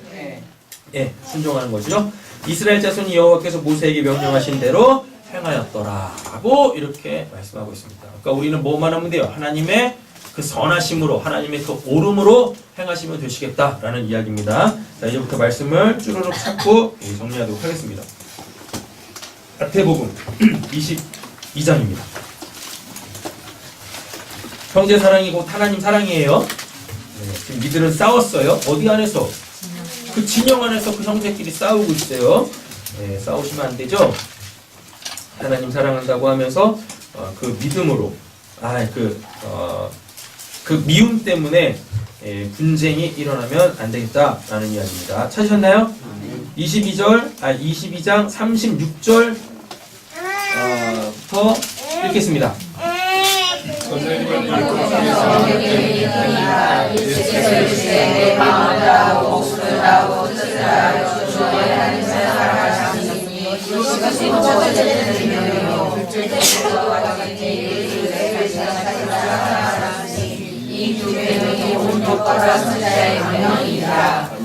예, 순종하는 거죠. 이스라엘 자손이 여호와께서 모세에게 명령하신 대로 행하였더라 라고 이렇게 말씀하고 있습니다. 그러니까 우리는 뭐만 하면 돼요? 하나님의 그 선하심으로, 하나님의 그 오름으로 행하시면 되시겠다라는 이야기입니다. 자, 이제부터 말씀을 쭈루룩 찾고 정리하도록 하겠습니다. 마태복음 22장입니다. 형제 사랑이 곧 하나님 사랑이에요. 네, 지금 이들은 싸웠어요. 어디 안에서? 그 진영 안에서 그 형제끼리 싸우고 있어요. 네, 싸우시면 안 되죠. 하나님 사랑한다고 하면서 그 믿음으로 그 미움 때문에 분쟁이 일어나면 안 되겠다라는 이야기입니다. 찾으셨나요? 22장 36절 부터 읽겠습니다.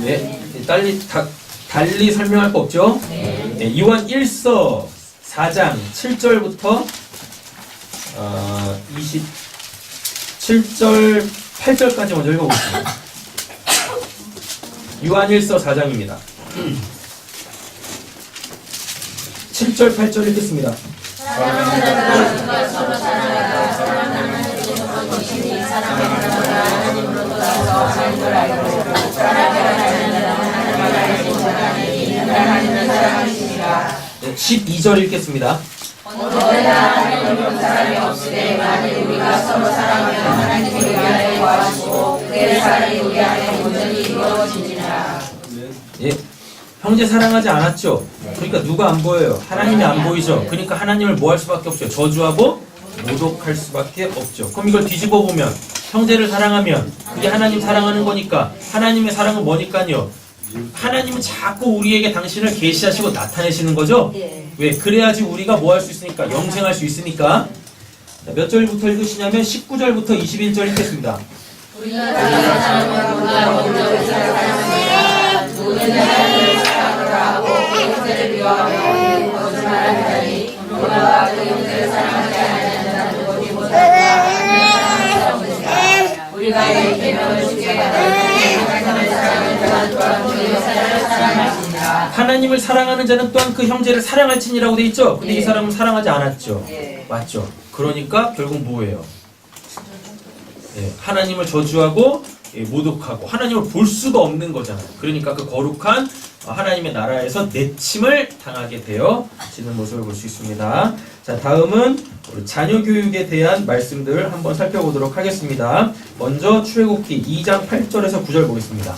네, 달리 설명할 거 없죠? 네, 요한 1서 4장 7절부터 27절 8절까지 먼저 읽어보겠습니다. 요한 1서 4장입니다. 7절 8절 읽겠습니다. 네, 12절 읽겠습니다. 예, 형제 사랑하지 않았죠? 그러니까 누가 안 보여요? 하나님이 안 보이죠? 그러니까 하나님을 뭐 할 수밖에 없어요? 저주하고 모독할 수밖에 없죠. 그럼 이걸 뒤집어 보면 형제를 사랑하면 그게 하나님 사랑하는 거니까 하나님의 사랑은 뭐니까요? 하나님은 자꾸 우리에게 당신을 계시하시고 나타내시는 거죠? 왜? 그래야지 우리가 뭐 할 수 있으니까 영생할 수 있으니까. 자, 몇 절부터 읽으시냐면 19절부터 21절 읽겠습니다. 하나님을 사랑하는 자는 또한 그 형제를 사랑할지니라고 돼 있죠? 근데 이 사람은 사랑하지 않았죠? 맞죠? 그러니까 결국 뭐예요? 하나님을 저주하고 모독하고 하나님을 볼 수가 없는 거잖아요. 그러니까 그 거룩한 하나님의 나라에서 내침을 당하게 되어지는 모습을 볼 수 있습니다. 자, 다음은 우리 자녀 교육에 대한 말씀들 한번 살펴보도록 하겠습니다. 먼저 출애굽기 2장 8절에서 9절 보겠습니다.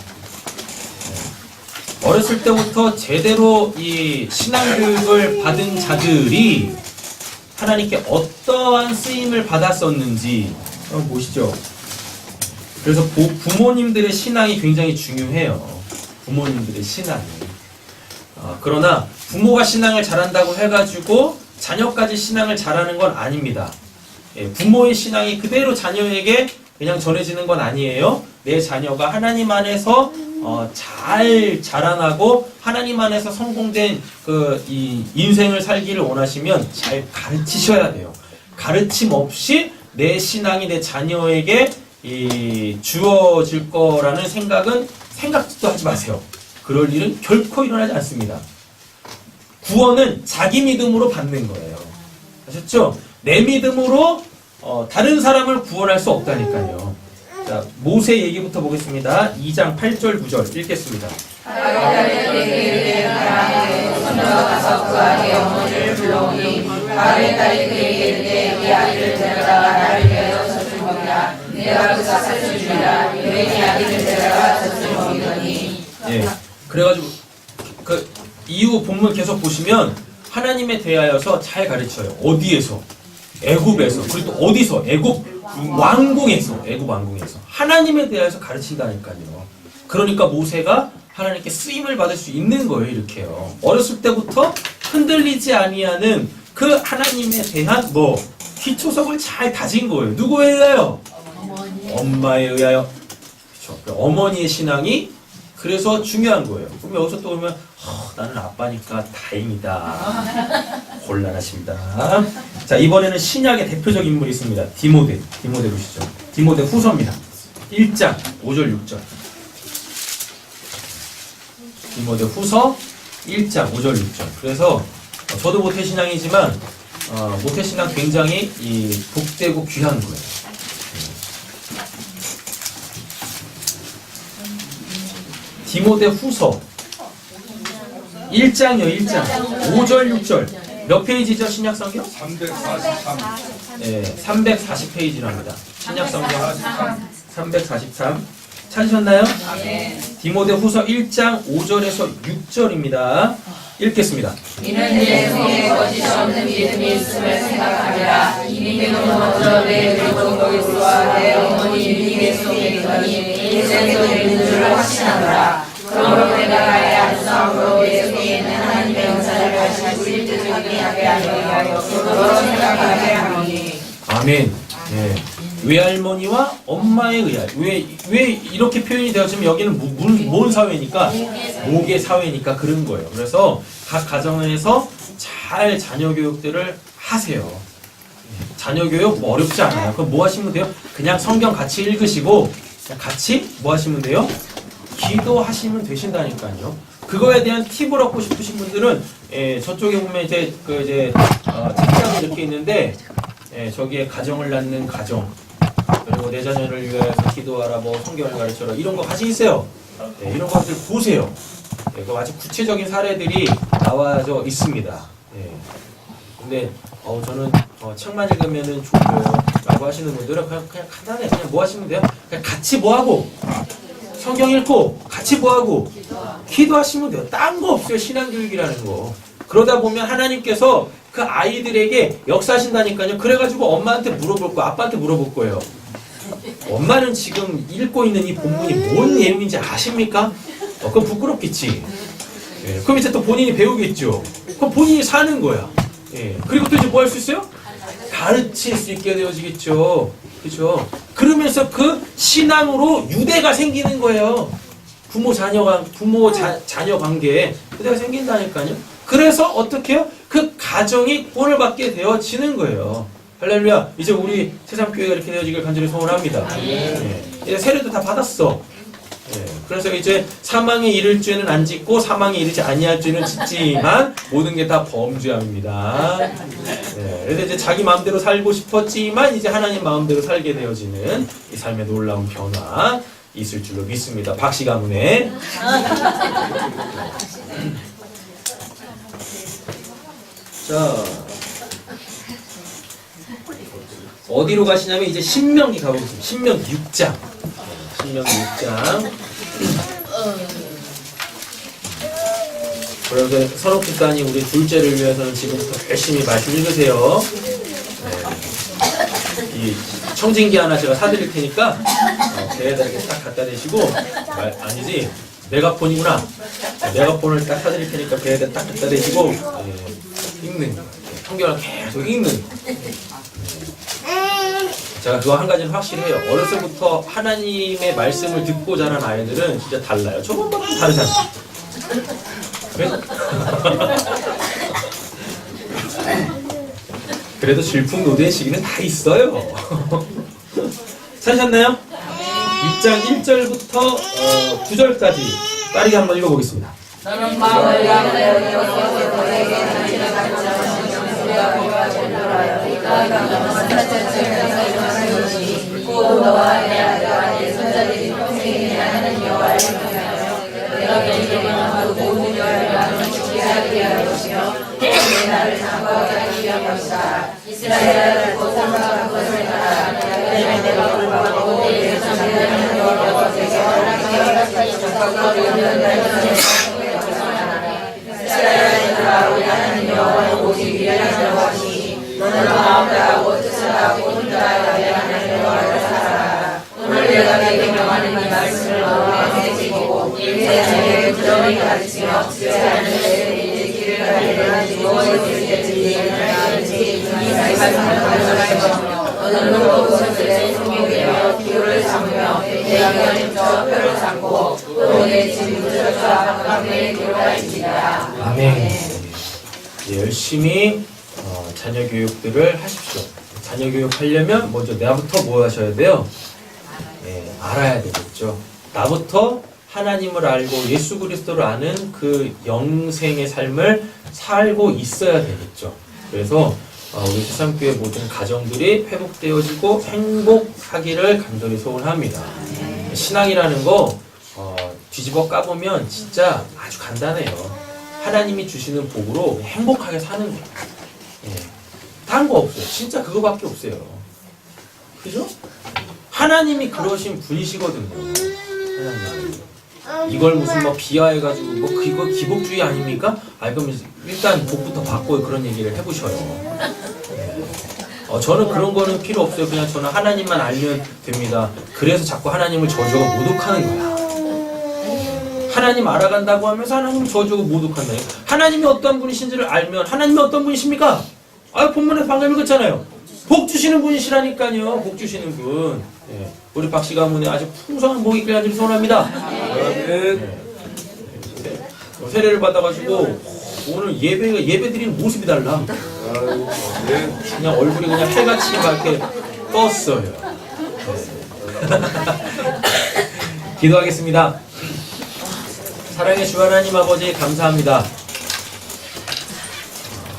어렸을 때부터 제대로 이 신앙교육을 받은 자들이 하나님께 어떠한 쓰임을 받았었는지 한번 보시죠. 그래서 부모님들의 신앙이 굉장히 중요해요. 부모님들의 신앙이. 그러나 부모가 신앙을 잘한다고 해가지고 자녀까지 신앙을 잘하는 건 아닙니다. 부모의 신앙이 그대로 자녀에게 그냥 전해지는 건 아니에요. 내 자녀가 하나님 안에서 잘 자라나고 하나님 안에서 성공된 이 인생을 살기를 원하시면 잘 가르치셔야 돼요. 가르침 없이 내 신앙이 내 자녀에게 주어질 거라는 생각도 하지 마세요. 그럴 일은 결코 일어나지 않습니다. 구원은 자기 믿음으로 받는 거예요. 아셨죠? 내 믿음으로 다른 사람을 구원할 수 없다니까요. 자, 모세 얘기부터 보겠습니다. 2장 8절 9절 읽겠습니다. 예, 그래가지고 그 이후 본문 계속 보시면 하나님에 대하여서 잘 가르쳐요. 어디에서? 애굽에서. 그리고 또 어디서? 애굽 왕궁에서. 애굽 왕궁에서. 하나님에 대하여서 가르친다니까요. 그러니까 모세가 하나님께 쓰임을 받을 수 있는 거예요. 이렇게요. 어렸을 때부터 흔들리지 아니하는 그 하나님에 대한 기초석을 잘 다진 거예요. 누구에 의하여? 엄마에 의하여. 그렇죠. 어머니의 신앙이 그래서 중요한 거예요. 그럼 여기서 또 보면 나는 아빠니까 다행이다. 곤란하십니다. 자, 이번에는 신약의 대표적인 인물이 있습니다. 디모데. 디모데 보시죠. 디모데 후서입니다. 1장 5절 6절. 디모데 후서 1장 5절 6절. 그래서 저도 모태신앙이지만 모태신앙 굉장히 복되고 귀한 거예요. 디모데 후서 1장이요. 1장 5절 6절. 몇 페이지죠? 신약성경? 343. 네, 340페이지랍니다. 신약성경 343. 찾으셨나요? 디모데 후서 1장 5절에서 6절입니다. 읽겠습니다. 이는 내 속에 거짓이 없는 믿음이 있음을 생각하니라. 이 믿음은 먼저 내 조건과 내 어머니 유리의 속에 있더니 일생 속에 있는 줄 확신하노라. 그러므로 내가 나의 안수함으로 내 속에 있는 하나님의 은사를 다시 우리 뜻을 하게 하여 너로 생각하게 하노니. 아멘. 네. 외할머니와 엄마에 의하여. 왜 이렇게 표현이 되었지만 여기는 뭔 사회니까? 목의 사회니까 그런 거예요. 그래서 각 가정에서 잘 자녀 교육들을 하세요. 자녀 교육 뭐 어렵지 않아요. 그럼 뭐 하시면 돼요? 그냥 성경 같이 읽으시고 같이 뭐 하시면 돼요? 기도하시면 되신다니까요. 그거에 대한 팁을 얻고 싶으신 분들은 저쪽에 보면 이제 책장이 이렇게 있는데 저기에 가정을 낳는 가정, 그리고 내 자녀를 위해서 기도하라, 뭐 성경을 가르쳐라, 이런 거 같이 있어요. 이런 것들 보세요. 그 아주 구체적인 사례들이 나와져 있습니다. 근데 저는 책만 읽으면은 좋고요 라고 하시는 분들은 그냥 간단해. 그냥 뭐 하시면 돼요? 그냥 같이 뭐 하고 성경 읽고 같이 뭐 하고 기도하시면 돼요. 딴 거 없어요. 신앙교육이라는 거. 그러다 보면 하나님께서 그 아이들에게 역사하신다니까요. 그래가지고 엄마한테 물어볼 거예요. 아빠한테 물어볼 거예요. 엄마는 지금 읽고 있는 이 본문이 뭔 내용인지 아십니까? 그럼 부끄럽겠지. 그럼 이제 또 본인이 배우겠죠. 그럼 본인이 사는 거야. 그리고 또 이제 뭐 할 수 있어요? 가르칠 수 있게 되어지겠죠. 그죠? 그러면서 그 신앙으로 유대가 생기는 거예요. 부모 자녀 관계에 유대가 생긴다니까요. 그래서 어떻게 해요? 그 가정이 구원을 받게 되어지는 거예요. 할렐루야. 이제 우리 세상교회가 이렇게 되어지길 간절히 소원합니다. 이제 세례도 다 받았어. 그래서 이제 사망에 이를 죄는 안 짓고 사망에 이르지 아니할 죄는 짓지만 모든 게 다 범죄함입니다. 그래서 이제 자기 마음대로 살고 싶었지만 이제 하나님 마음대로 살게 되어지는 이 삶의 놀라운 변화 있을 줄로 믿습니다. 박씨 가문에. 자, 어디로 가시냐면 이제 신명기 가보겠습니다. 신명기 6장. 신명기 6장. 그래서 선옥집단이 우리 둘째를 위해서는 지금부터 열심히 말씀 읽으세요. 이 청진기 하나 제가 사드릴 테니까 배에다 이렇게 딱 갖다 대시고 아니지 메가폰이구나. 메가폰을 딱 사드릴 테니까 배에다 딱 갖다 대시고 읽는 거. 성경을 계속 읽는 거. 제가 그거 한 가지는 확실해요. 어려서부터 하나님의 말씀을 듣고 자란 아이들은 진짜 달라요. 저번보다 다르잖아요. 그래도 질풍노도의 시기는 다 있어요. 찾으셨나요? 6장 1절부터 9절까지 빠르게 한번 읽어보겠습니다. 너는 마음을 양하여 여호와의 너에게 하나님의 가르쳐주신 정수야 전도하여 이가 너는 사천천에서 곧 너와 내 아들과 내 손자들이 평생에 하나님 여호와를 경외하며 내가 너희에게 명하고 모든 열방을 죽게 하게 할 것이며 내 나를 장구하게 하기 위한 것이다. 이스라엘을 고통당한 것을 따라 내가 돌아보고 내 자녀들을 여호와께서 하나님의 적각으로 연단하는 이스라엘들아 우리 하나님 여호와는 오직 위대한 여호와시니 너는 마음을 하고 뜻을 하고 혼자하여 내 하나님 여호와를 살아라. 오늘 내가 내게 명하는 이 말씀을 너와 새기고 내 자녀에게 부정히 가르치며 제 하늘에 내 길을 가리라 지고 누워있을 때든지 일어나든지 이 말씀을 가져가며 너는 로봇들의 성경이며 기호를 삼으며 내 양면에서 표를 삼고 또 내 집 무적과 방방에 기록할지니라. 아멘. 예, 열심히 자녀 교육들을 하십시오. 자녀 교육하려면 먼저 나부터 뭐 하셔야 돼요? 예, 알아야 되겠죠. 나부터 하나님을 알고 예수 그리스도를 아는 그 영생의 삶을 살고 있어야 되겠죠. 그래서 우리 세상교회 모든 가정들이 회복되어지고 행복하기를 간절히 소원합니다. 신앙이라는 거 뒤집어 까보면 진짜 아주 간단해요. 하나님이 주시는 복으로 행복하게 사는 거예요. 예. 다른 거 없어요. 진짜 그거밖에 없어요. 그죠? 하나님이 그러신 분이시거든요. 하나님. 이걸 무슨 뭐 비하해가지고 뭐 그거 기복주의 아닙니까? 그럼 일단 복부터 받고 그런 얘기를 해보셔요. 예. 저는 그런 거는 필요 없어요. 그냥 저는 하나님만 알면 됩니다. 그래서 자꾸 하나님을 저주하고 모독하는 거야. 하나님 알아간다고 하면서 하나님을 저주하고 모독한다. 하나님이 어떤 분이신지를 알면 하나님이 어떤 분이십니까? 본문에서 방금 읽었잖아요. 복 주시는 분이시라니까요. 복 주시는 분. 예. 우리 박씨 가문에 아주 풍성한 복이 있길 간절히 소원합니다. 세례를 받아가지고 오늘 예배 드리는 모습이 달라. 그냥 얼굴이 그냥 해같이 막 이렇게 떴어요. 기도하겠습니다. 사랑의 주 하나님 아버지 감사합니다.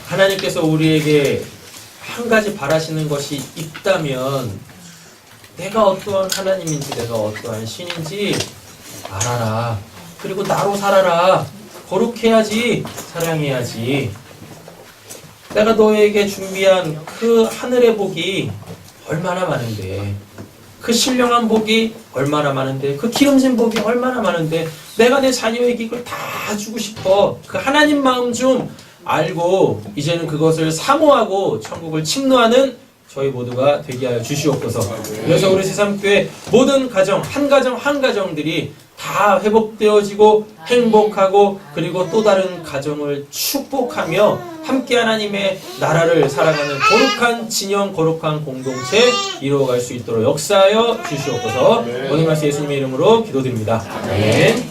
하나님께서 우리에게 한 가지 바라시는 것이 있다면 내가 어떠한 하나님인지 내가 어떠한 신인지 알아라. 그리고 나로 살아라. 거룩해야지. 사랑해야지. 내가 너에게 준비한 그 하늘의 복이 얼마나 많은데, 그 신령한 복이 얼마나 많은데, 그 기름진 복이 얼마나 많은데 내가 내 자녀에게 이걸 다 주고 싶어. 그 하나님 마음 좀 알고 이제는 그것을 사모하고 천국을 침노하는 저희 모두가 되게 하여 주시옵소서. 그래서 우리 새삼교회 모든 가정 한 가정들이 다 회복되어지고 행복하고 그리고 또 다른 가정을 축복하며 함께 하나님의 나라를 살아가는 거룩한 진영, 거룩한 공동체 이루어갈 수 있도록 역사하여 주시옵소서. 오늘 말씀 예수님의 이름으로 기도드립니다. 아멘.